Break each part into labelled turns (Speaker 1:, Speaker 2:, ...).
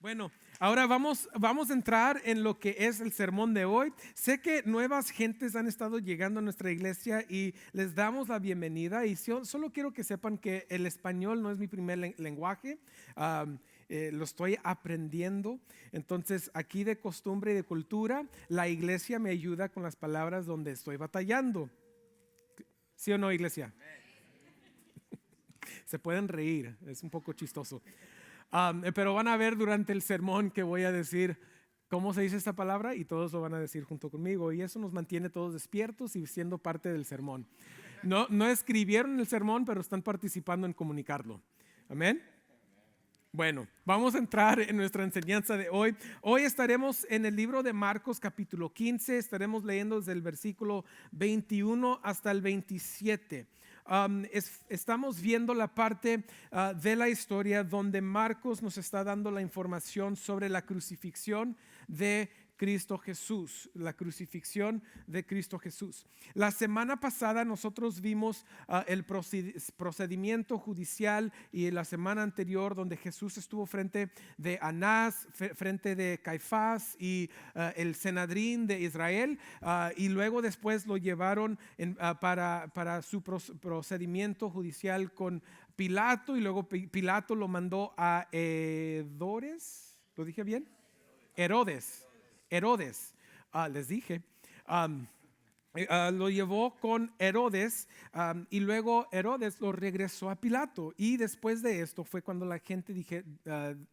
Speaker 1: Bueno, ahora vamos a entrar en lo que es el sermón de hoy. Sé que nuevas gentes han estado llegando a nuestra iglesia y les damos la bienvenida. Y solo quiero que sepan que el español no es mi primer lenguaje. Lo estoy aprendiendo. Entonces, aquí de costumbre y de cultura, la iglesia me ayuda con las palabras donde estoy batallando. ¿Sí o no, iglesia? Se pueden reír, es un poco chistoso. Pero van a ver durante el sermón que voy a decir cómo se dice esta palabra y todos lo van a decir junto conmigo. Y eso nos mantiene todos despiertos y siendo parte del sermón. No escribieron el sermón, pero están participando en comunicarlo. Amén. Bueno, vamos a entrar en nuestra enseñanza de hoy. Hoy estaremos en el libro de Marcos capítulo 15, estaremos leyendo desde el versículo 21 hasta el 27. Estamos viendo la parte de la historia donde Marcos nos está dando la información sobre la crucifixión de Cristo Jesús, la crucifixión de Cristo Jesús. La semana pasada nosotros vimos el procedimiento judicial y la semana anterior donde Jesús estuvo frente de Anás, frente de Caifás y el Sanedrín de Israel, y luego después lo llevaron para su procedimiento judicial con Pilato, y luego Pilato lo mandó a Herodes. ¿Lo dije bien? Herodes, les dije, lo llevó con Herodes, y luego Herodes lo regresó a Pilato. Y después de esto fue cuando la gente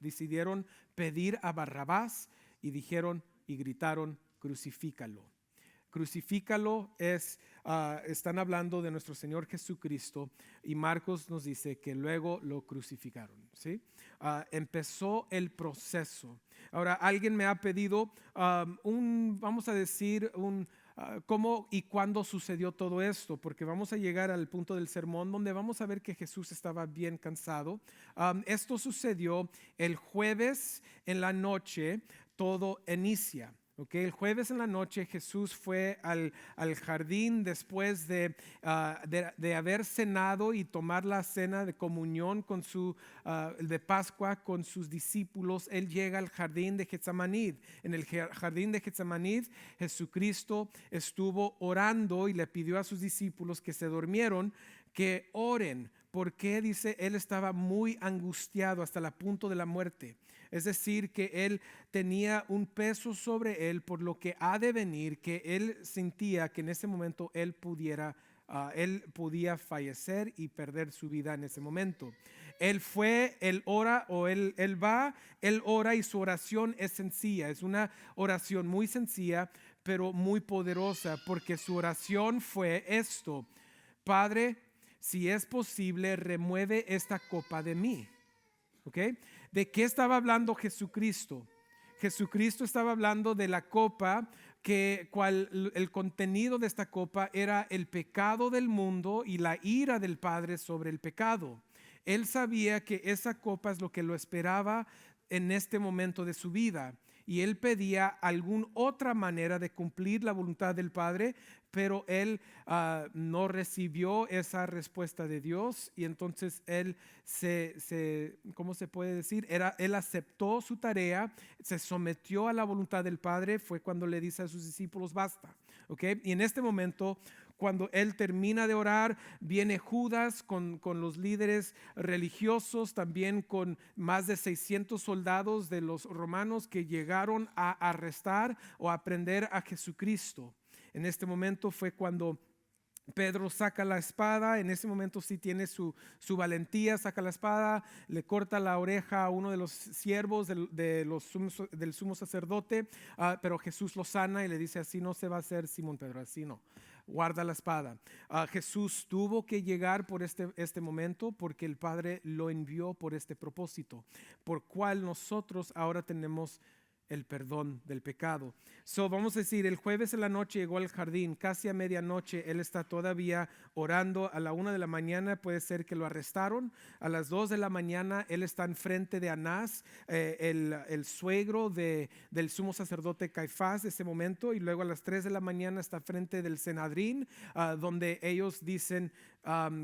Speaker 1: decidieron pedir a Barrabás y dijeron y gritaron: crucifícalo. Crucifícalo están hablando de nuestro Señor Jesucristo, y Marcos nos dice que luego lo crucificaron, ¿sí? Empezó el proceso. Ahora, alguien me ha pedido vamos a decir, cómo y cuándo sucedió todo esto, porque vamos a llegar al punto del sermón donde vamos a ver que Jesús estaba bien cansado. Esto sucedió el jueves en la noche, todo inicia. Okay, el jueves en la noche Jesús fue al jardín después de haber cenado y tomar la cena de comunión de Pascua con sus discípulos. Él llega al jardín de Getsemaní. En el jardín de Getsemaní Jesucristo estuvo orando y le pidió a sus discípulos que se durmieron que oren, porque dice él estaba muy angustiado hasta el punto de la muerte. Es decir, que él tenía un peso sobre él por lo que ha de venir, que él sentía que en ese momento él podía fallecer y perder su vida en ese momento. Él fue, él ora, o él va, él ora, y su oración es sencilla. Es una oración muy sencilla, pero muy poderosa, porque su oración fue esto: Padre, si es posible, remueve esta copa de mí. ¿Okay? ¿De qué estaba hablando Jesucristo? Jesucristo estaba hablando de la copa, el contenido de esta copa era el pecado del mundo y la ira del Padre sobre el pecado. Él sabía que esa copa es lo que lo esperaba en este momento de su vida, y él pedía alguna otra manera de cumplir la voluntad del Padre, pero él no recibió esa respuesta de Dios, y entonces él ¿cómo se puede decir? Él aceptó su tarea, se sometió a la voluntad del Padre. Fue cuando le dice a sus discípulos: basta. ¿Okay? Y en este momento, cuando él termina de orar, viene Judas con los líderes religiosos, también con más de 600 soldados de los romanos que llegaron a arrestar o a prender a Jesucristo. En este momento fue cuando Pedro saca la espada. En ese momento sí tiene su valentía, saca la espada, le corta la oreja a uno de los siervos del sumo sacerdote, pero Jesús lo sana y le dice: así no se va a hacer, Simón Pedro, así no. Guarda la espada. Jesús tuvo que llegar por este momento, porque el Padre lo envió por este propósito, por cual nosotros ahora tenemos el perdón del pecado. Vamos a decir, el jueves en la noche llegó al jardín, casi a medianoche. Él está todavía orando. A la 1 de la mañana puede ser que lo arrestaron. A las 2 de la mañana él está enfrente de Anás, el suegro del sumo sacerdote Caifás de ese momento. Y luego a las 3 de la mañana está frente del Sanedrín, donde ellos dicen: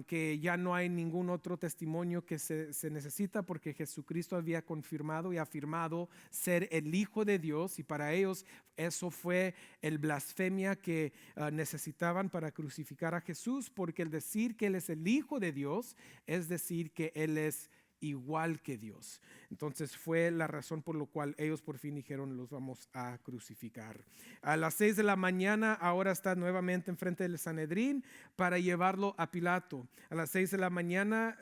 Speaker 1: que ya no hay ningún otro testimonio que se necesita porque Jesucristo había confirmado y afirmado ser el Hijo de Dios, y para ellos eso fue el blasfemia que necesitaban para crucificar a Jesús, porque el decir que Él es el Hijo de Dios es decir que Él es igual que Dios. Entonces fue la razón por la cual ellos por fin dijeron: los vamos a crucificar. A las 6 de la mañana ahora está nuevamente enfrente del Sanedrín para llevarlo a Pilato. A las 6 de la mañana,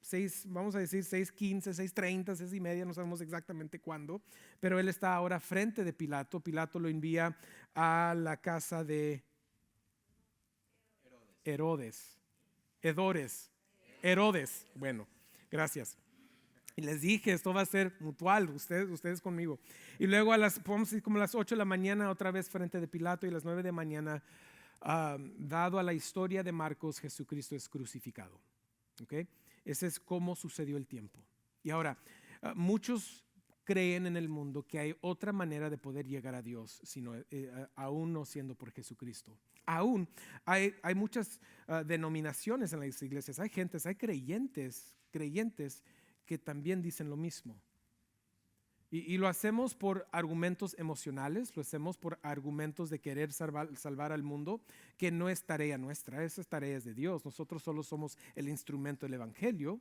Speaker 1: 6, vamos a decir 6:15, 6:30, 6:30, no sabemos exactamente cuándo, pero él está ahora frente de Pilato. Pilato lo envía a la casa de Herodes. Bueno, gracias. Y les dije, esto va a ser mutual, ustedes conmigo. Y luego podemos decir como a las 8 de la mañana, otra vez frente de Pilato, y a las 9 de mañana, dado a la historia de Marcos, Jesucristo es crucificado. ¿Okay? Ese es cómo sucedió el tiempo. Y ahora, muchos creen en el mundo que hay otra manera de poder llegar a Dios, aún no siendo por Jesucristo. Aún hay muchas denominaciones en las iglesias, hay creyentes que también dicen lo mismo. Y lo hacemos por argumentos emocionales, lo hacemos por argumentos de querer salvar al mundo, que no es tarea nuestra, esa tarea es de Dios. Nosotros solo somos el instrumento del evangelio.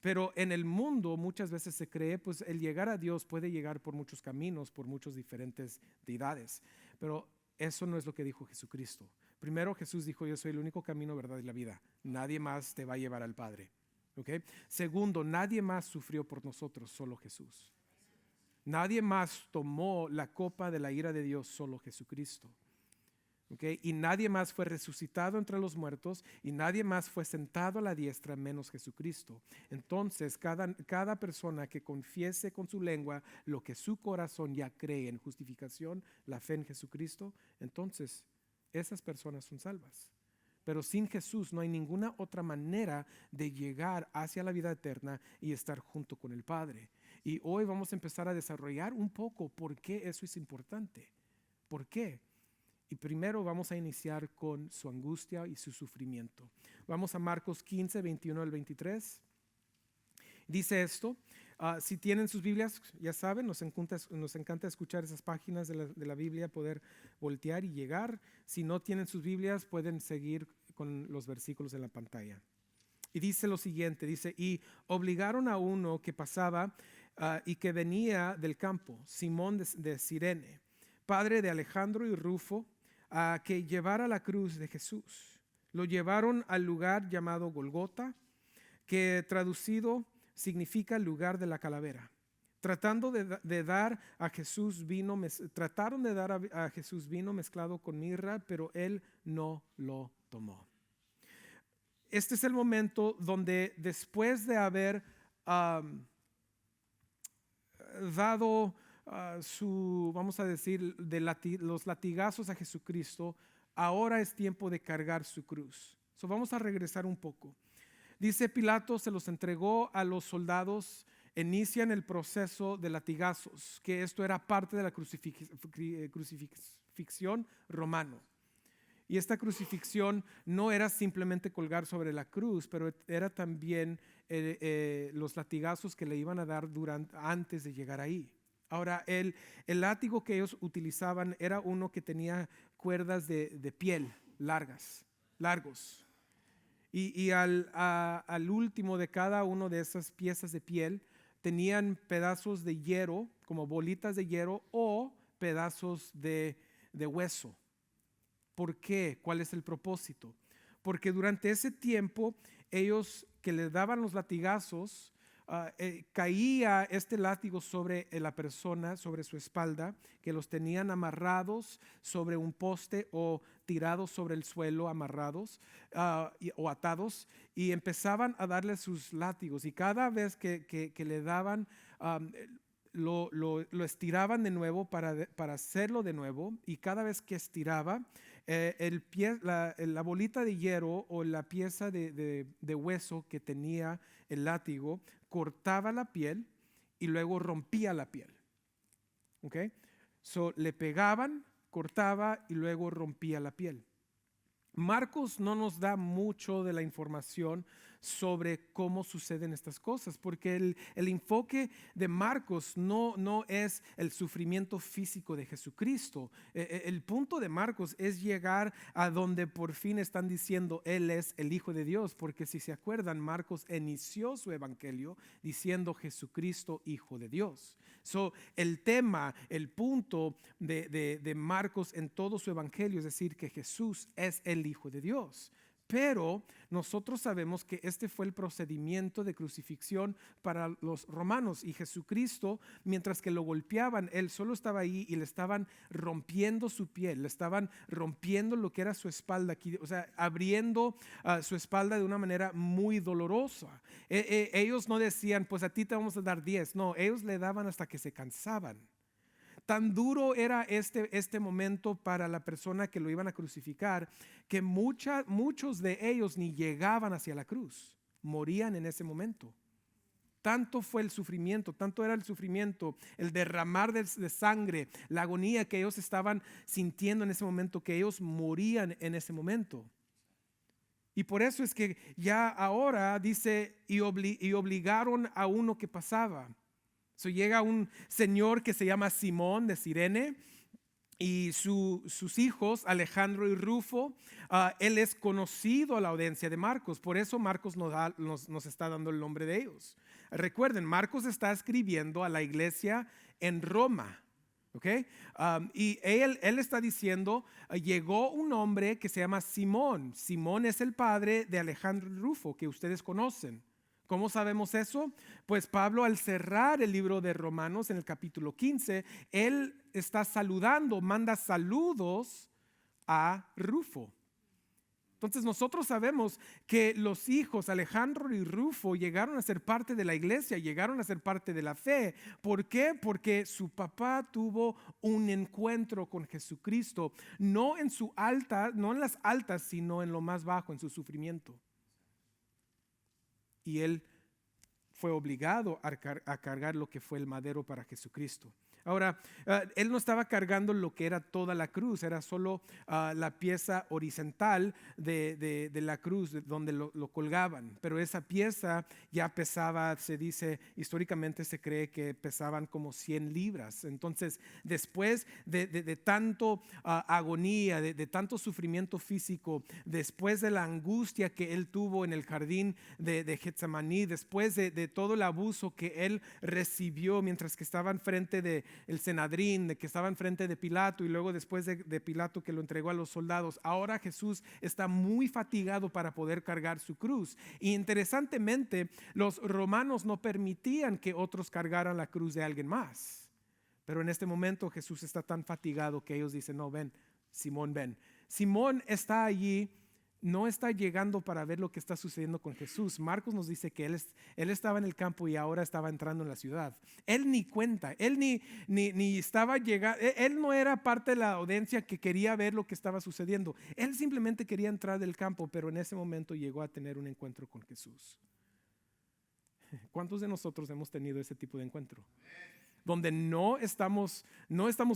Speaker 1: Pero en el mundo muchas veces se cree, pues el llegar a Dios puede llegar por muchos caminos, por muchas diferentes deidades. Pero eso no es lo que dijo Jesucristo. Primero, Jesús dijo: yo soy el único camino, verdad y la vida. Nadie más te va a llevar al Padre. ¿Okay? Segundo, nadie más sufrió por nosotros, solo Jesús. Nadie más tomó la copa de la ira de Dios, solo Jesucristo. ¿Okay? Y nadie más fue resucitado entre los muertos, y nadie más fue sentado a la diestra menos Jesucristo. Entonces cada persona que confiese con su lengua lo que su corazón ya cree en justificación, la fe en Jesucristo, entonces esas personas son salvas. Pero sin Jesús no hay ninguna otra manera de llegar hacia la vida eterna y estar junto con el Padre. Y hoy vamos a empezar a desarrollar un poco por qué eso es importante. ¿Por qué? Y primero vamos a iniciar con su angustia y su sufrimiento. Vamos a Marcos 15, 21 al 23. Dice esto. Si tienen sus Biblias, ya saben, nos encanta escuchar esas páginas de la Biblia, poder voltear y llegar. Si no tienen sus Biblias, pueden seguir con los versículos en la pantalla. Y dice lo siguiente, dice: y obligaron a uno que pasaba y que venía del campo, Simón de Cirene, padre de Alejandro y Rufo, a que llevara la cruz de Jesús. Lo llevaron al lugar llamado Golgota, que traducido significa lugar de la calavera. Trataron de dar a Jesús vino mezclado con mirra, pero él no lo tomó. Este es el momento donde, después de haber dado vamos a decir, los latigazos a Jesucristo, ahora es tiempo de cargar su cruz. Vamos a regresar un poco. Dice: Pilato se los entregó a los soldados. Inician el proceso de latigazos, que esto era parte de la crucifixión romano. Y esta crucifixión no era simplemente colgar sobre la cruz, pero era también los latigazos que le iban a dar antes de llegar ahí. Ahora, el látigo que ellos utilizaban era uno que tenía cuerdas de piel largos. Y al último de cada una de esas piezas de piel tenían pedazos de hierro, como bolitas de hierro, o pedazos de hueso. ¿Por qué? ¿Cuál es el propósito? Porque durante ese tiempo, ellos que le daban los latigazos, caía este látigo sobre la persona, sobre su espalda, que los tenían amarrados sobre un poste o tirados sobre el suelo, amarrados o atados, y empezaban a darle sus látigos. Y cada vez que le daban, lo estiraban de nuevo para hacerlo de nuevo, y cada vez que estiraba, la bolita de hierro o la pieza de hueso que tenía el látigo cortaba la piel y luego rompía la piel. ¿Okay? Le pegaban, cortaba y luego rompía la piel. Marcos no nos da mucho de la información sobre cómo suceden estas cosas, porque el enfoque de Marcos no es el sufrimiento físico de Jesucristo. El punto de Marcos es llegar a donde por fin están diciendo Él es el Hijo de Dios, porque si se acuerdan, Marcos inició su evangelio diciendo Jesucristo, Hijo de Dios. El tema, el punto de Marcos en todo su evangelio es decir que Jesús es el Hijo de Dios. Pero nosotros sabemos que este fue el procedimiento de crucifixión para los romanos, y Jesucristo, mientras que lo golpeaban, Él solo estaba ahí y le estaban rompiendo su piel, le estaban rompiendo lo que era su espalda aquí, o sea, abriendo su espalda de una manera muy dolorosa. Ellos no decían, pues a ti te vamos a dar 10, no, ellos le daban hasta que se cansaban. Tan duro era este momento para la persona que lo iban a crucificar, que muchos de ellos ni llegaban hacia la cruz, morían en ese momento. Tanto fue el sufrimiento, tanto era el sufrimiento, el derramar de sangre, la agonía que ellos estaban sintiendo en ese momento, que ellos morían en ese momento. Y por eso es que ya ahora dice, y obligaron a uno que pasaba. Llega un señor que se llama Simón de Cirene y sus hijos Alejandro y Rufo. Él es conocido a la audiencia de Marcos, por eso Marcos nos está dando el nombre de ellos. Recuerden, Marcos está escribiendo a la iglesia en Roma. ¿Okay? Y él está diciendo, llegó un hombre que se llama Simón. Simón es el padre de Alejandro y Rufo, que ustedes conocen. ¿Cómo sabemos eso? Pues Pablo, al cerrar el libro de Romanos en el capítulo 15, él está saludando, manda saludos a Rufo. Entonces nosotros sabemos que los hijos Alejandro y Rufo llegaron a ser parte de la iglesia, llegaron a ser parte de la fe. ¿Por qué? Porque su papá tuvo un encuentro con Jesucristo, no en las altas, sino en lo más bajo, en su sufrimiento. Y él fue obligado a cargar lo que fue el madero para Jesucristo. Ahora, él no estaba cargando lo que era toda la cruz, era solo la pieza horizontal de la cruz donde lo colgaban, pero esa pieza ya pesaba, se dice, históricamente se cree que pesaban como 100 libras. Entonces, después de tanto agonía, de tanto sufrimiento físico, después de la angustia que él tuvo en el jardín de Getsemaní, después de todo el abuso que él recibió mientras que estaba enfrente de el Senadrín, de que estaba enfrente de Pilato, y luego después de Pilato que lo entregó a los soldados, ahora Jesús está muy fatigado para poder cargar su cruz. Y interesantemente, los romanos no permitían que otros cargaran la cruz de alguien más, pero en este momento Jesús está tan fatigado que ellos dicen, no, ven, Simón, ven. Simón está allí, no está llegando para ver lo que está sucediendo con Jesús. Marcos nos dice que él estaba en el campo y ahora estaba entrando en la ciudad. Él ni cuenta, él ni estaba llegando, él no era parte de la audiencia que quería ver lo que estaba sucediendo. Él simplemente quería entrar del campo, pero en ese momento llegó a tener un encuentro con Jesús. ¿Cuántos de nosotros hemos tenido ese tipo de encuentro? Donde no estamos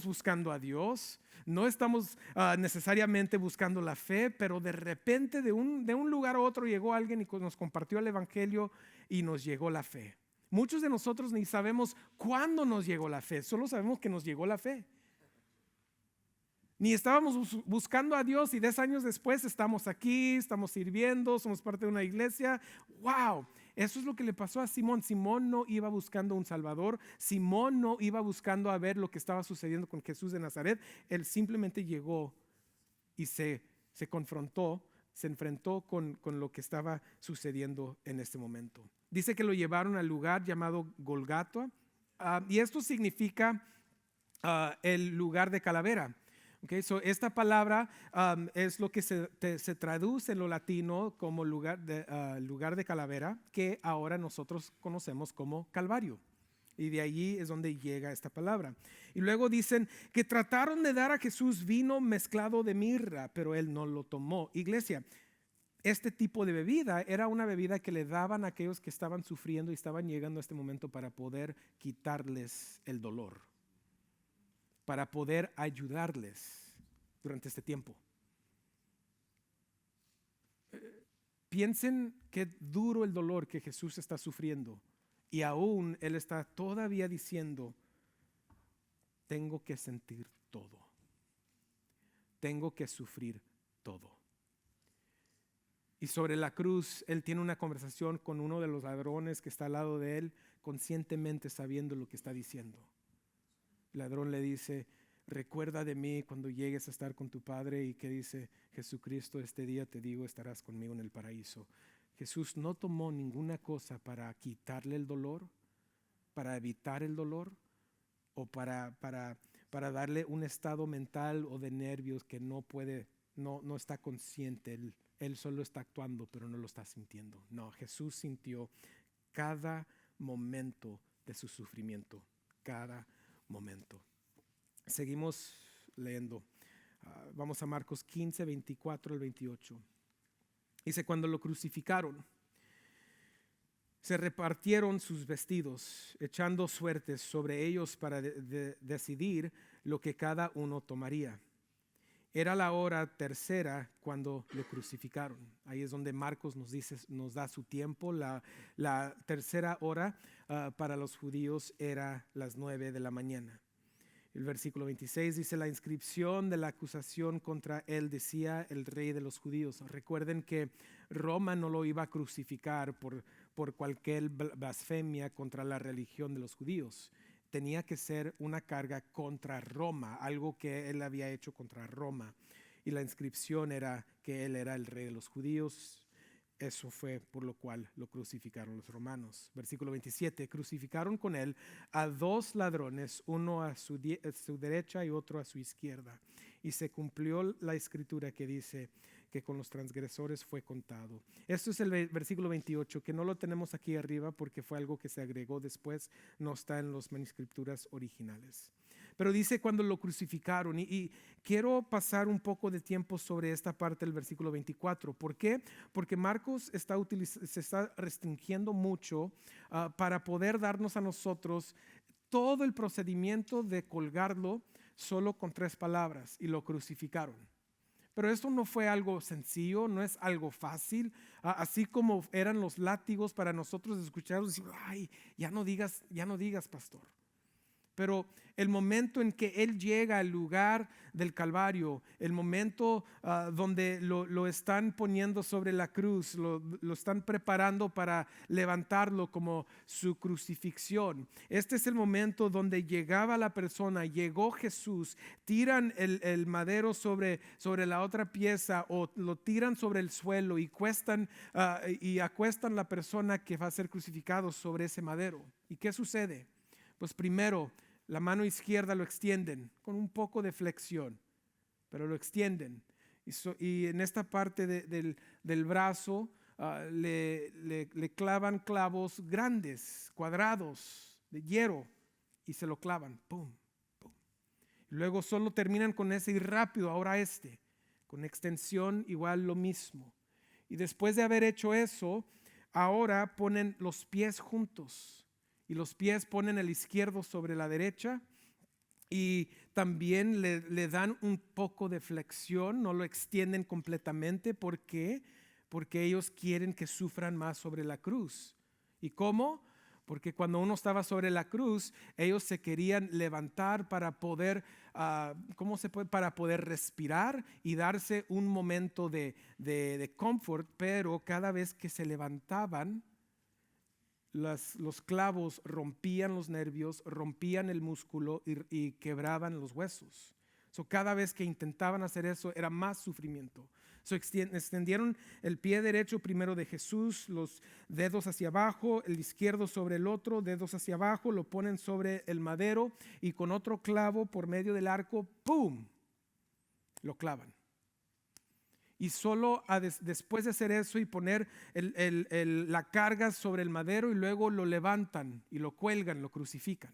Speaker 1: buscando a Dios, no estamos necesariamente buscando la fe, pero de repente de un lugar a otro llegó alguien y nos compartió el evangelio y nos llegó la fe. Muchos de nosotros ni sabemos cuándo nos llegó la fe, solo sabemos que nos llegó la fe. Ni estábamos buscando a Dios y 10 años después estamos aquí, estamos sirviendo, somos parte de una iglesia. ¡Wow! Eso es lo que le pasó a Simón. Simón no iba buscando un Salvador. Simón no iba buscando a ver lo que estaba sucediendo con Jesús de Nazaret. Él simplemente llegó y se confrontó, se enfrentó con lo que estaba sucediendo en este momento. Dice que lo llevaron al lugar llamado Golgata, y esto significa el lugar de calavera. Okay, esta palabra es lo que se traduce en lo latino como lugar de calavera, que ahora nosotros conocemos como Calvario. Y de allí es donde llega esta palabra. Y luego dicen que trataron de dar a Jesús vino mezclado de mirra, pero él no lo tomó. Iglesia, este tipo de bebida era una bebida que le daban a aquellos que estaban sufriendo y estaban llegando a este momento para poder quitarles el dolor, para poder ayudarles durante este tiempo. Piensen qué duro el dolor que Jesús está sufriendo. Y aún Él está todavía diciendo, tengo que sentir todo. Tengo que sufrir todo. Y sobre la cruz, Él tiene una conversación con uno de los ladrones que está al lado de Él, conscientemente sabiendo lo que está diciendo. El ladrón le dice, recuerda de mí cuando llegues a estar con tu Padre. Y que dice Jesucristo, este día te digo, estarás conmigo en el paraíso. Jesús no tomó ninguna cosa para quitarle el dolor, para evitar el dolor o para darle un estado mental o de nervios que no está consciente. Él solo está actuando, pero no lo está sintiendo. No, Jesús sintió cada momento de su sufrimiento, cada momento. Seguimos leyendo. Vamos a Marcos 15, 24 al 28. Dice, cuando lo crucificaron, se repartieron sus vestidos, echando suertes sobre ellos para decidir lo que cada uno tomaría. Era la hora tercera cuando lo crucificaron. Ahí es donde Marcos nos da su tiempo. La tercera hora para los judíos era las 9 de la mañana. El versículo 26 dice, la inscripción de la acusación contra él decía el rey de los judíos. Recuerden que Roma no lo iba a crucificar por cualquier blasfemia contra la religión de los judíos. Tenía que ser una carga contra Roma, algo que él había hecho contra Roma. Y la inscripción era que él era el rey de los judíos. Eso fue por lo cual lo crucificaron los romanos. Versículo 27, crucificaron con él a 2 ladrones, uno a su derecha y otro a su izquierda. Y se cumplió la escritura que dice que con los transgresores fue contado. Esto es el versículo 28, que no lo tenemos aquí arriba porque fue algo que se agregó después, no está en las manuscrituras originales. Pero dice cuando lo crucificaron, y quiero pasar un poco de tiempo sobre esta parte del versículo 24. ¿Por qué? Porque Marcos se está restringiendo mucho para poder darnos a nosotros todo el procedimiento de colgarlo solo con 3 palabras, y lo crucificaron. Pero esto no fue algo sencillo, no es algo fácil. Así como eran los látigos para nosotros escucharlos y decir, ay, ya no digas, pastor. Pero el momento en que él llega al lugar del Calvario, el momento donde lo están poniendo sobre la cruz, lo están preparando para levantarlo como su crucifixión. Este es el momento donde llegaba la persona, llegó Jesús, tiran el madero sobre la otra pieza o lo tiran sobre el suelo y acuestan la persona que va a ser crucificado sobre ese madero. ¿Y qué sucede? Pues primero, la mano izquierda lo extienden con un poco de flexión, pero lo extienden. Y en esta parte del brazo le clavan clavos grandes, cuadrados, de hierro, y se lo clavan. ¡Pum! ¡Pum! Y luego solo terminan con ese y rápido, ahora con extensión igual lo mismo. Y después de haber hecho eso, ahora ponen los pies juntos. Y los pies ponen el izquierdo sobre la derecha y también le dan un poco de flexión, no lo extienden completamente. ¿Por qué? Porque ellos quieren que sufran más sobre la cruz. ¿Y cómo? Porque cuando uno estaba sobre la cruz, ellos se querían levantar para poder, para poder respirar y darse un momento de confort, pero cada vez que se levantaban, los clavos rompían los nervios, rompían el músculo y quebraban los huesos. Cada vez que intentaban hacer eso era más sufrimiento. Extendieron el pie derecho primero de Jesús, los dedos hacia abajo, el izquierdo sobre el otro, dedos hacia abajo, lo ponen sobre el madero y con otro clavo por medio del arco, ¡pum!, lo clavan. Y solo después de hacer eso y poner la carga sobre el madero, y luego lo levantan y lo cuelgan, lo crucifican.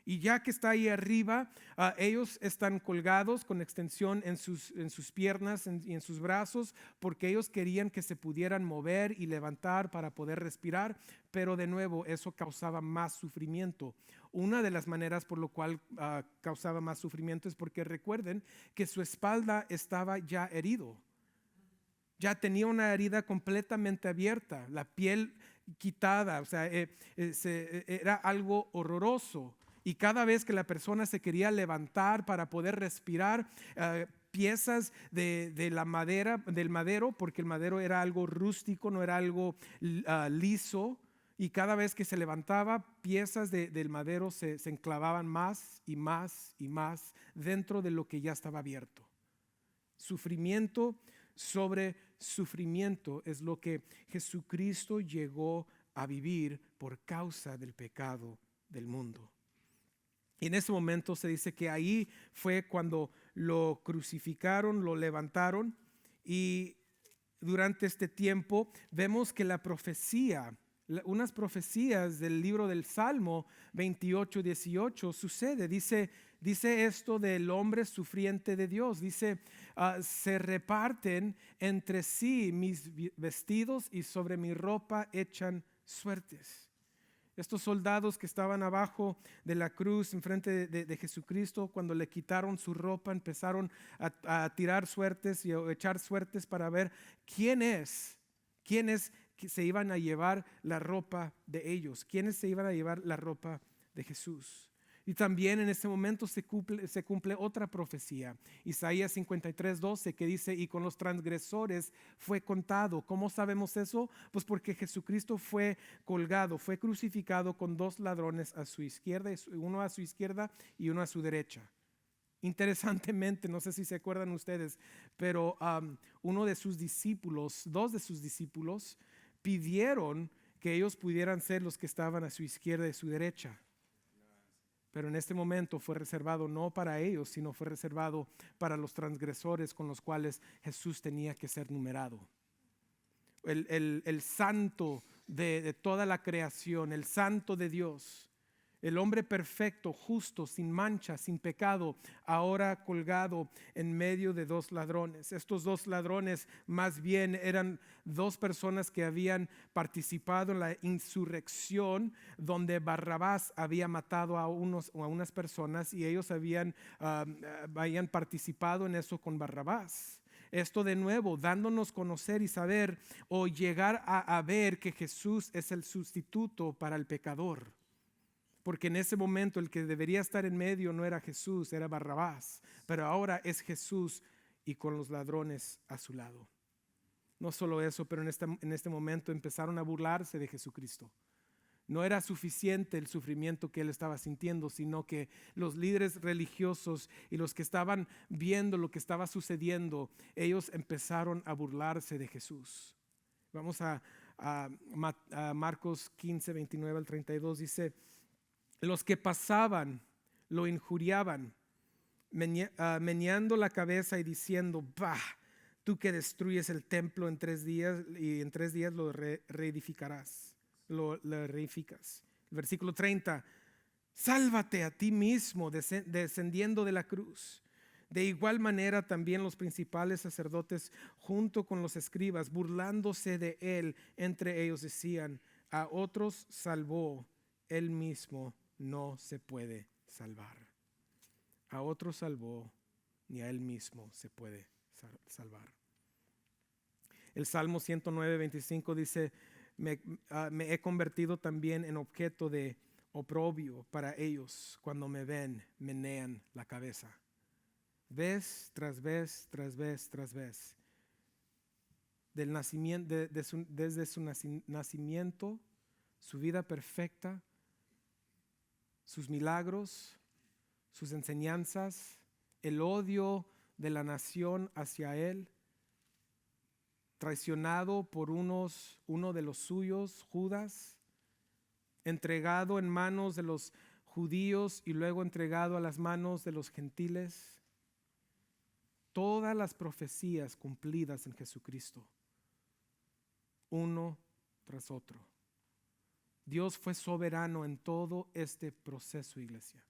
Speaker 1: Y ya que está ahí arriba, ellos están colgados con extensión en sus piernas y en sus brazos, porque ellos querían que se pudieran mover y levantar para poder respirar, pero de nuevo eso causaba más sufrimiento. Una de las maneras por lo cual causaba más sufrimiento es porque recuerden que su espalda estaba ya herido. Ya tenía una herida completamente abierta, la piel quitada, o sea, era algo horroroso. Y cada vez que la persona se quería levantar para poder respirar, piezas de la madera, del madero, porque el madero era algo rústico, no era algo liso. Y cada vez que se levantaba, piezas del madero se enclavaban más y más y más dentro de lo que ya estaba abierto. Sufrimiento sobre sufrimiento es lo que Jesucristo llegó a vivir por causa del pecado del mundo. Y en ese momento se dice que ahí fue cuando lo crucificaron, lo levantaron, y durante este tiempo vemos que la profecía, unas profecías del libro del Salmo 28:18 sucede. Dice esto del hombre sufriente de Dios. Dice, se reparten entre sí mis vestidos y sobre mi ropa echan suertes. Estos soldados que estaban abajo de la cruz enfrente de Jesucristo, cuando le quitaron su ropa, empezaron a tirar suertes y a echar suertes para ver quiénes que se iban a llevar la ropa de ellos, quiénes se iban a llevar la ropa de Jesús. Y también en este momento se cumple otra profecía, Isaías 53:12, que dice: y con los transgresores fue contado. ¿Cómo sabemos eso? Pues porque Jesucristo fue colgado, fue crucificado con dos ladrones a su izquierda, uno a su izquierda y uno a su derecha. Interesantemente, no sé si se acuerdan ustedes, pero uno de sus discípulos, dos de sus discípulos, pidieron que ellos pudieran ser los que estaban a su izquierda y su derecha. Pero en este momento fue reservado no para ellos, sino fue reservado para los transgresores con los cuales Jesús tenía que ser numerado. El santo de toda la creación, el santo de Dios, el hombre perfecto, justo, sin mancha, sin pecado, ahora colgado en medio de dos ladrones. Estos dos ladrones más bien eran dos personas que habían participado en la insurrección donde Barrabás había matado a unas personas, y ellos habían participado en eso con Barrabás. Esto de nuevo dándonos conocer y saber, o llegar a ver, que Jesús es el sustituto para el pecador. Porque en ese momento el que debería estar en medio no era Jesús, era Barrabás. Pero ahora es Jesús y con los ladrones a su lado. No solo eso, pero en este momento empezaron a burlarse de Jesucristo. No era suficiente el sufrimiento que él estaba sintiendo, sino que los líderes religiosos y los que estaban viendo lo que estaba sucediendo, ellos empezaron a burlarse de Jesús. Vamos a Marcos 15:29-32, dice: los que pasaban lo injuriaban, meneando la cabeza y diciendo: bah, tú que destruyes el templo en 3 días, y en 3 días lo reedificarás, lo reedificas. Versículo 30: sálvate a ti mismo descendiendo de la cruz. De igual manera también los principales sacerdotes junto con los escribas, burlándose de él, entre ellos decían: a otros salvó, él mismo no se puede salvar. A otro salvó, ni a él mismo se puede salvar. El Salmo 109:25 dice: me he convertido también en objeto de oprobio para ellos. Cuando me ven, menean la cabeza. Vez tras vez, tras vez, tras vez. Del nacimiento, desde su nacimiento, su vida perfecta, sus milagros, sus enseñanzas, el odio de la nación hacia él, traicionado por uno de los suyos, Judas, entregado en manos de los judíos y luego entregado a las manos de los gentiles. Todas las profecías cumplidas en Jesucristo, uno tras otro. Dios fue soberano en todo este proceso, iglesia.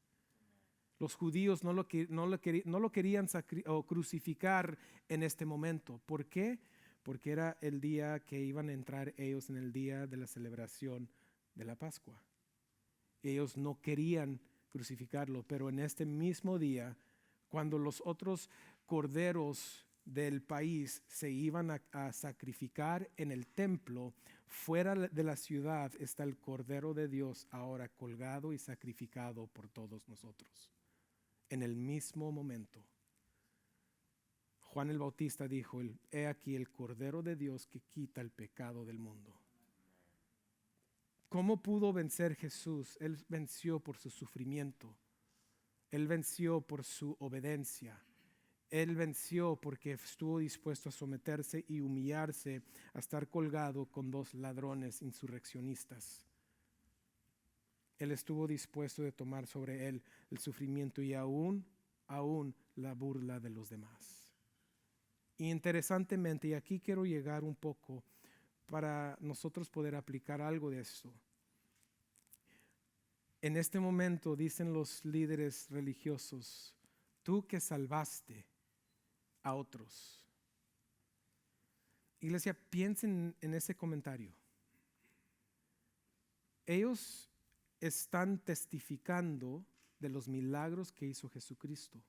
Speaker 1: Los judíos no lo querían crucificar en este momento. ¿Por qué? Porque era el día que iban a entrar ellos en el día de la celebración de la Pascua. Ellos no querían crucificarlo, pero en este mismo día, cuando los otros corderos del país se iban a sacrificar en el templo, fuera de la ciudad está el Cordero de Dios ahora colgado y sacrificado por todos nosotros. En el mismo momento, Juan el Bautista dijo: he aquí el Cordero de Dios que quita el pecado del mundo. ¿Cómo pudo vencer Jesús? Él venció por su sufrimiento. Él venció por su obediencia. Él venció porque estuvo dispuesto a someterse y humillarse, a estar colgado con dos ladrones insurreccionistas. Él estuvo dispuesto a tomar sobre él el sufrimiento y aún la burla de los demás. Y interesantemente, y aquí quiero llegar un poco para nosotros poder aplicar algo de esto. En este momento dicen los líderes religiosos: tú que salvaste a otros. Iglesia, piensen en ese comentario. Ellos están testificando de los milagros que hizo Jesucristo.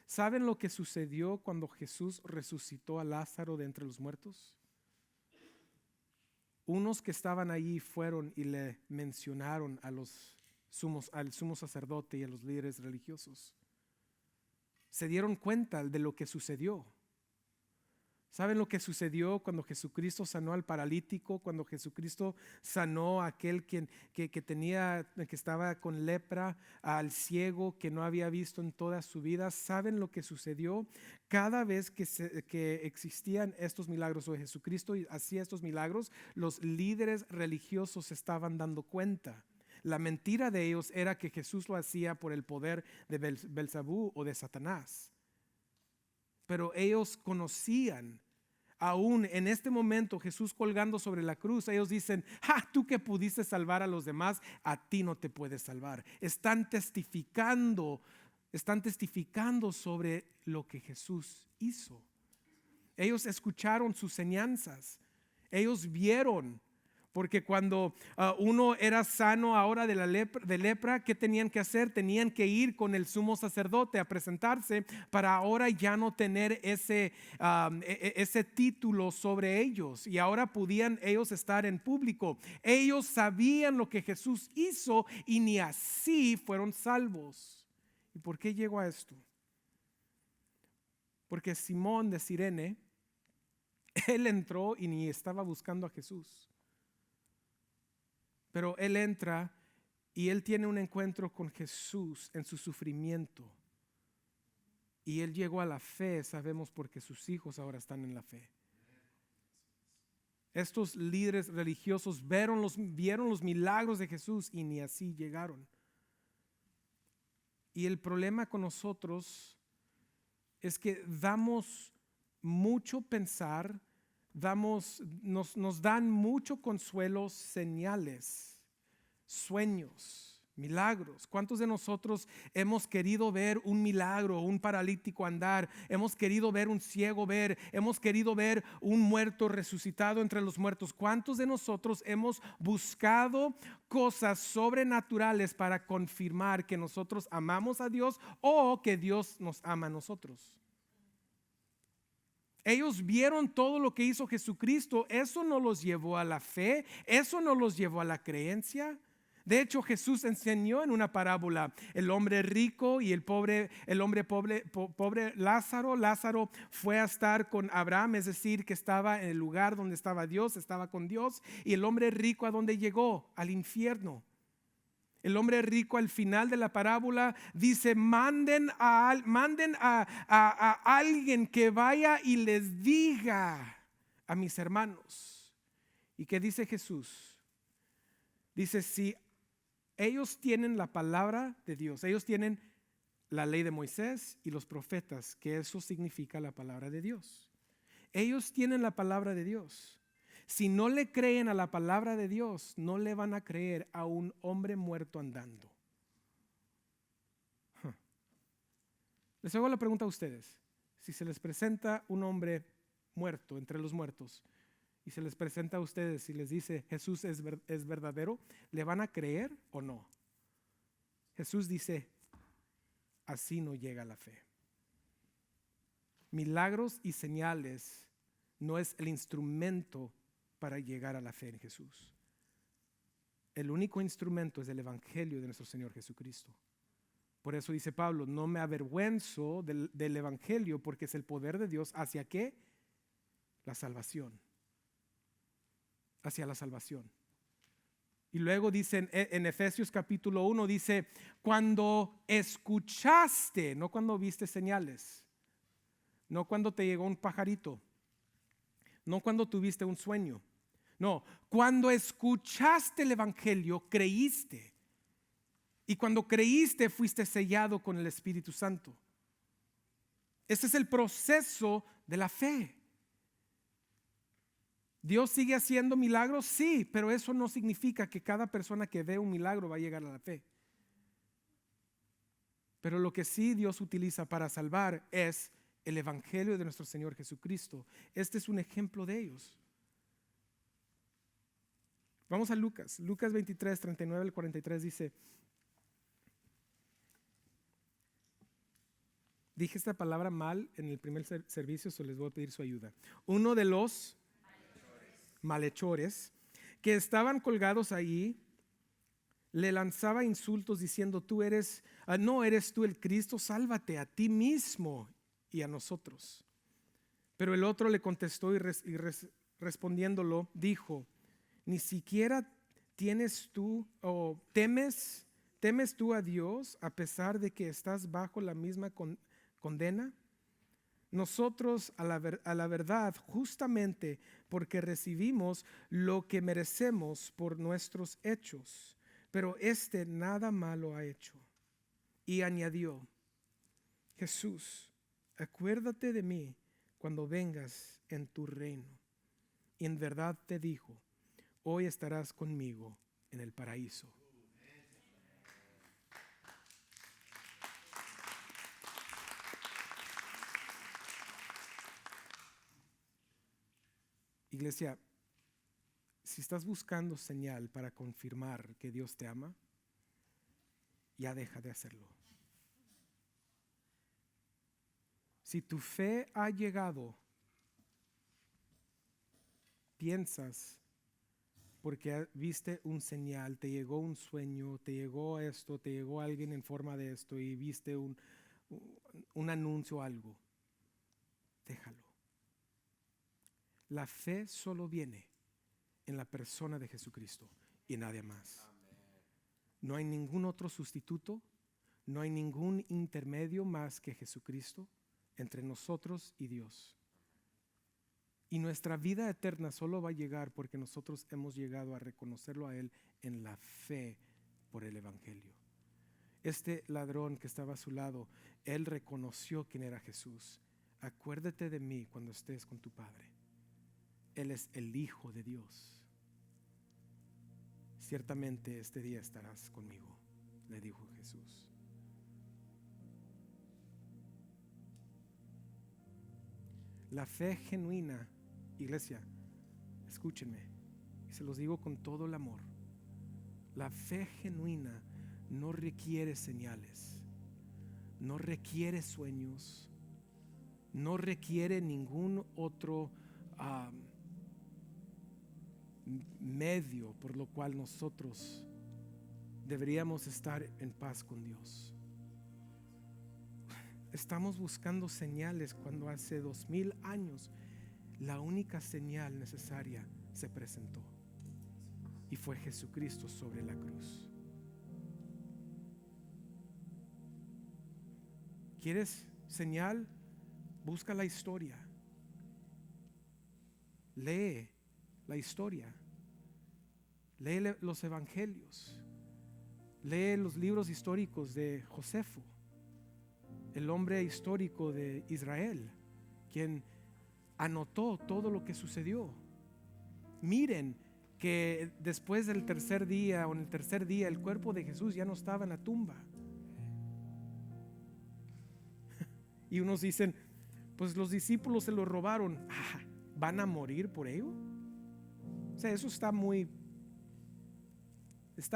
Speaker 1: ¿Saben lo que sucedió cuando Jesús resucitó a Lázaro de entre los muertos? Unos que estaban allí fueron y le mencionaron al sumo sacerdote y a los líderes religiosos. Se dieron cuenta de lo que sucedió. ¿Saben lo que sucedió cuando Jesucristo sanó al paralítico? Cuando Jesucristo sanó a aquel que estaba con lepra, al ciego que no había visto en toda su vida. ¿Saben lo que sucedió? Cada vez que existían estos milagros, o Jesucristo hacía estos milagros, los líderes religiosos se estaban dando cuenta. La mentira de ellos era que Jesús lo hacía por el poder de Belzebú o de Satanás. Pero ellos conocían, aún en este momento Jesús colgando sobre la cruz, ellos dicen: tú que pudiste salvar a los demás, a ti no te puedes salvar. Están testificando sobre lo que Jesús hizo. Ellos escucharon sus enseñanzas, ellos vieron. Porque cuando uno era sano ahora de lepra, ¿qué tenían que hacer? Tenían que ir con el sumo sacerdote a presentarse para ahora ya no tener ese título sobre ellos. Y ahora podían ellos estar en público. Ellos sabían lo que Jesús hizo y ni así fueron salvos. ¿Y por qué llegó a esto? Porque Simón de Cirene, él entró y ni estaba buscando a Jesús. Pero él entra y él tiene un encuentro con Jesús en su sufrimiento. Y él llegó a la fe, sabemos, porque sus hijos ahora están en la fe. Estos líderes religiosos vieron los milagros de Jesús y ni así llegaron. Y el problema con nosotros es que damos mucho pensar, nos dan mucho consuelo, señales, sueños, milagros. ¿Cuántos de nosotros hemos querido ver un milagro, un paralítico andar? Hemos querido ver un ciego ver, hemos querido ver un muerto resucitado entre los muertos. ¿Cuántos de nosotros hemos buscado cosas sobrenaturales para confirmar que nosotros amamos a Dios o que Dios nos ama a nosotros? Ellos vieron todo lo que hizo Jesucristo. Eso no los llevó a la fe, eso no los llevó a la creencia. De hecho, Jesús enseñó en una parábola el hombre rico y el hombre pobre Lázaro. Lázaro fue a estar con Abraham, es decir, que estaba en el lugar donde estaba Dios, estaba con Dios. Y el hombre rico, ¿a dónde llegó? Al infierno. El hombre rico al final de la parábola dice: manden a alguien que vaya y les diga a mis hermanos. ¿Y qué dice Jesús? Dice: si ellos tienen la palabra de Dios, ellos tienen la ley de Moisés y los profetas, que eso significa la palabra de Dios. Ellos tienen la palabra de Dios. Si no le creen a la palabra de Dios, no le van a creer a un hombre muerto andando. Les hago la pregunta a ustedes: si se les presenta un hombre muerto entre los muertos y se les presenta a ustedes y les dice Jesús es verdadero, ¿le van a creer o no? Jesús dice: así no llega la fe. milagros y señales no es el instrumento para llegar a la fe en Jesús. El único instrumento es el evangelio de nuestro Señor Jesucristo. Por eso dice Pablo, no me avergüenzo del evangelio, porque es el poder de Dios. ¿Hacia qué? La salvación. Hacia la salvación. Y luego dice en Efesios capítulo 1, dice, cuando escuchaste, no cuando viste señales, no cuando te llegó un pajarito, no cuando tuviste un sueño, no, cuando escuchaste el evangelio, creíste. Y cuando creíste, fuiste sellado con el Espíritu Santo. Ese es el proceso de la fe. ¿Dios sigue haciendo milagros? Sí, pero eso no significa que cada persona que ve un milagro va a llegar a la fe. Pero lo que sí Dios utiliza para salvar es el evangelio de nuestro Señor Jesucristo. Este es un ejemplo de ellos. Vamos a Lucas 23, 39 al 43 dice, dije esta palabra mal en el primer servicio, so les voy a pedir su ayuda. Uno de los malhechores que estaban colgados ahí le lanzaba insultos diciendo, no eres tú el Cristo, sálvate a ti mismo y a nosotros. Pero el otro le contestó y respondiéndolo dijo, ni siquiera temes tú a Dios a pesar de que estás bajo la misma condena. Nosotros a la verdad, justamente porque recibimos lo que merecemos por nuestros hechos, pero nada malo ha hecho. Y añadió, Jesús, acuérdate de mí cuando vengas en tu reino. Y en verdad te digo, hoy estarás conmigo en el paraíso. Iglesia, si estás buscando señal para confirmar que Dios te ama, ya deja de hacerlo. Si tu fe ha llegado, piensas porque viste un señal, te llegó un sueño, te llegó esto, te llegó alguien en forma de esto y viste un anuncio o algo, déjalo. La fe solo viene en la persona de Jesucristo y nadie más. No hay ningún otro sustituto, no hay ningún intermedio más que Jesucristo entre nosotros y Dios. Y nuestra vida eterna solo va a llegar porque nosotros hemos llegado a reconocerlo a Él en la fe por el Evangelio. Este ladrón que estaba a su lado, él reconoció quién era Jesús. Acuérdate de mí cuando estés con tu Padre. Él es el Hijo de Dios. Ciertamente este día estarás conmigo, le dijo Jesús. La fe genuina, iglesia, escúchenme, y se los digo con todo el amor. La fe genuina no requiere señales, no requiere sueños, no requiere ningún otro medio por lo cual nosotros deberíamos estar en paz con Dios. Estamos buscando señales cuando hace 2000 años la única señal necesaria se presentó y fue Jesucristo sobre la cruz. ¿Quieres señal? Busca la historia. Lee la historia. Lee los evangelios. Lee los libros históricos de Josefo, el hombre histórico de Israel, quien anotó todo lo que sucedió. Miren que después del tercer día o en el tercer día el cuerpo de Jesús ya no estaba en la tumba. Y unos dicen, pues los discípulos se lo robaron. ¿Van a morir por ello? O sea, eso está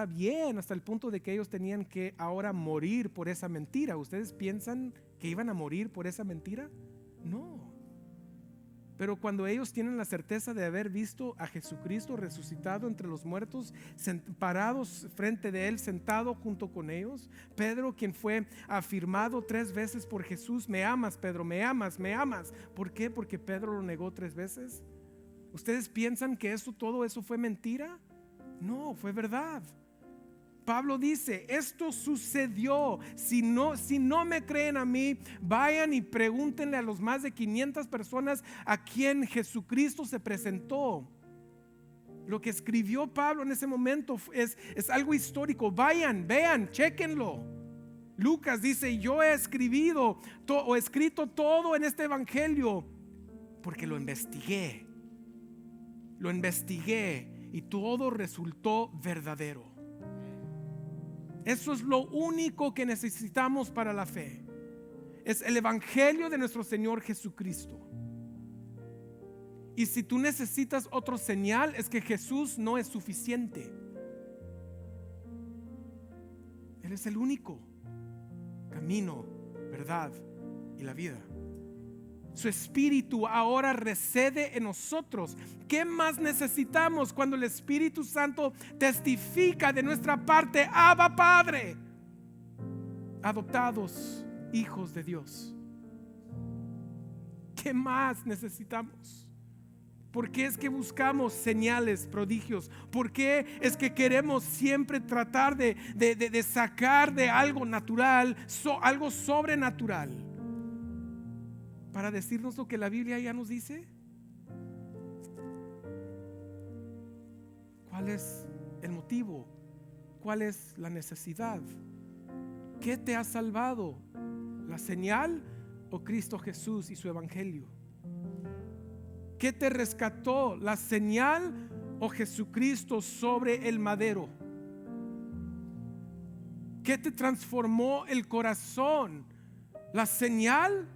Speaker 1: bien hasta el punto de que ellos tenían que ahora morir por esa mentira. ¿Ustedes piensan que iban a morir por esa mentira? No. Pero cuando ellos tienen la certeza de haber visto a Jesucristo resucitado entre los muertos, parados frente de él, sentado junto con ellos, Pedro, quien fue afirmado 3 veces por Jesús: me amas, Pedro, me amas, me amas. ¿Por qué? Porque Pedro lo negó 3 veces. ¿Ustedes piensan que todo eso fue mentira? No, fue verdad. Pablo dice: esto sucedió. Si no me creen a mí, vayan y pregúntenle a los más de 500 personas a quien Jesucristo se presentó. Lo que escribió Pablo en ese momento es algo histórico. Vayan, vean, chéquenlo. Lucas dice: yo he escrito todo en este evangelio porque lo investigué y todo resultó verdadero. Eso es lo único que necesitamos para la fe. Es el evangelio de nuestro Señor Jesucristo. Y si tú necesitas otro señal, es que Jesús no es suficiente. Él es el único camino, verdad y la vida. Su Espíritu ahora reside en nosotros. ¿Qué más necesitamos cuando el Espíritu Santo testifica de nuestra parte? Abba, Padre, adoptados hijos de Dios. ¿Qué más necesitamos? ¿Por qué es que buscamos señales, prodigios? ¿Por qué es que queremos siempre tratar de sacar de algo natural, algo sobrenatural, para decirnos lo que la Biblia ya nos dice? ¿Cuál es el motivo? ¿Cuál es la necesidad? ¿Qué te ha salvado? ¿La señal o Cristo Jesús y su evangelio? ¿Qué te rescató? ¿La señal o Jesucristo sobre el madero? ¿Qué te transformó el corazón? ¿La señal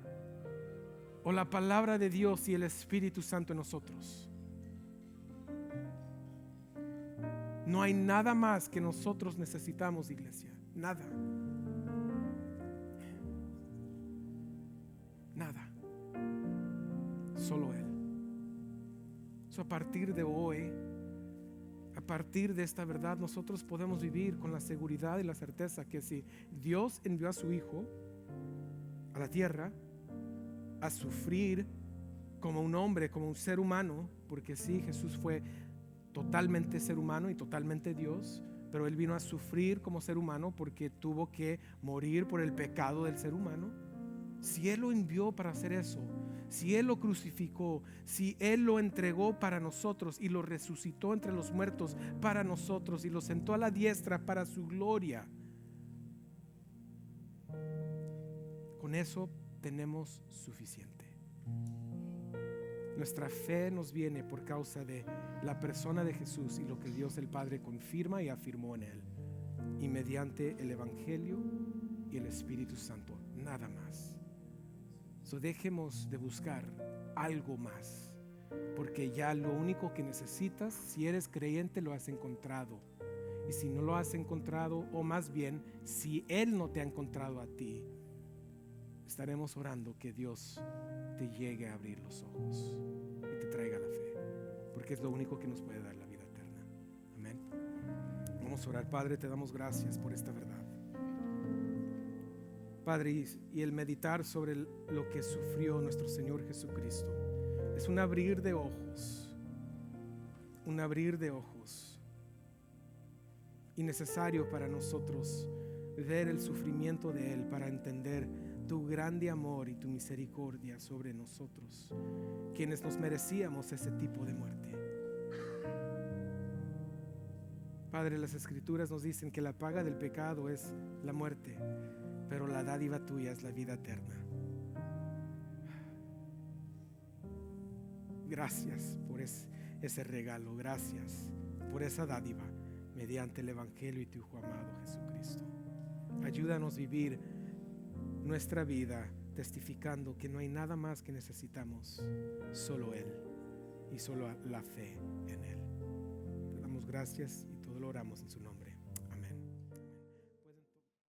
Speaker 1: o la palabra de Dios y el Espíritu Santo en nosotros? No hay nada más que nosotros necesitamos, iglesia. Nada. Nada. Solo Él. A partir de hoy, a partir de esta verdad, nosotros podemos vivir con la seguridad y la certeza que si Dios envió a su Hijo a la tierra a sufrir como un hombre, como un ser humano, porque sí, Jesús fue totalmente ser humano y totalmente Dios, pero Él vino a sufrir como ser humano porque tuvo que morir por el pecado del ser humano. Si Él lo envió para hacer eso, si Él lo crucificó, si Él lo entregó para nosotros y lo resucitó entre los muertos para nosotros y lo sentó a la diestra para su gloria, con eso tenemos suficiente. Nuestra fe nos viene por causa de la persona de Jesús y lo que Dios el Padre confirma y afirmó en Él, y mediante el Evangelio y el Espíritu Santo, nada más. Dejemos de buscar algo más, porque ya lo único que necesitas, si eres creyente, lo has encontrado. Y si no lo has encontrado, o más bien si Él no te ha encontrado a ti, estaremos orando que Dios te llegue a abrir los ojos y te traiga la fe, porque es lo único que nos puede dar la vida eterna. Amén. Vamos a orar. Padre, te damos gracias por esta verdad, Padre, y el meditar sobre lo que sufrió nuestro Señor Jesucristo es un abrir de ojos, y necesario para nosotros ver el sufrimiento de Él para entender tu grande amor y tu misericordia sobre nosotros, quienes nos merecíamos ese tipo de muerte. Padre, las Escrituras nos dicen que la paga del pecado es la muerte, pero la dádiva tuya es la vida eterna. Gracias por ese regalo. Gracias por esa dádiva mediante el Evangelio y tu Hijo amado Jesucristo. Ayúdanos a vivir nuestra vida testificando que no hay nada más que necesitamos, solo Él y solo la fe en Él. Te damos gracias y todo lo oramos en su nombre.